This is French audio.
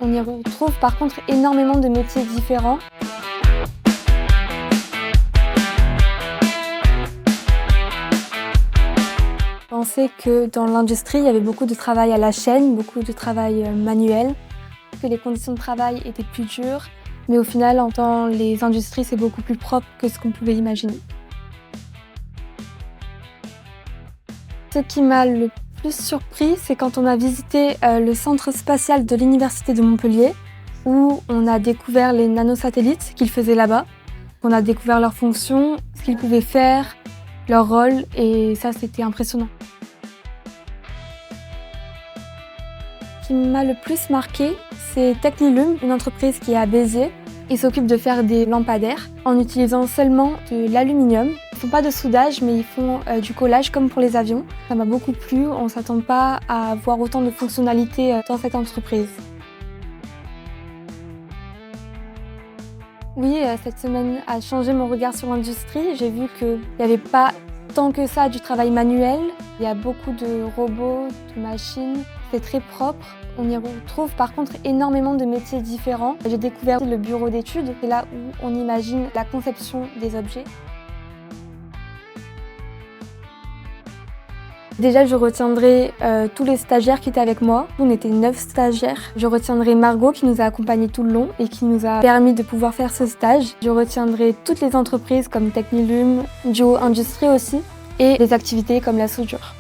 On y retrouve par contre énormément de métiers différents. Je pensais que dans l'industrie, il y avait beaucoup de travail à la chaîne, beaucoup de travail manuel, que les conditions de travail étaient plus dures, mais au final, dans les industries, c'est beaucoup plus propre que ce qu'on pouvait imaginer. Ce qui m'a le plus surpris, c'est quand on a visité le centre spatial de l'Université de Montpellier, où on a découvert les nanosatellites qu'ils faisaient là-bas. On a découvert leurs fonctions, ce qu'ils pouvaient faire, leur rôle, et ça, c'était impressionnant. Ce qui m'a le plus marqué, c'est Technilum, une entreprise qui est à Béziers. Ils s'occupent de faire des lampadaires en utilisant seulement de l'aluminium. Ils ne font pas de soudage, mais ils font du collage comme pour les avions. Ça m'a beaucoup plu, on ne s'attend pas à avoir autant de fonctionnalités dans cette entreprise. Oui, cette semaine a changé mon regard sur l'industrie. J'ai vu qu'il n'y avait pas tant que ça du travail manuel. Il y a beaucoup de robots, de machines. C'est très propre. On y retrouve par contre énormément de métiers différents. J'ai découvert le bureau d'études. C'est là où on imagine la conception des objets. Déjà, je retiendrai tous les stagiaires qui étaient avec moi. On était 9 stagiaires. Je retiendrai Margot qui nous a accompagnés tout le long et qui nous a permis de pouvoir faire ce stage. Je retiendrai toutes les entreprises comme Technilum, Duo Industrie aussi, et les activités comme la soudure.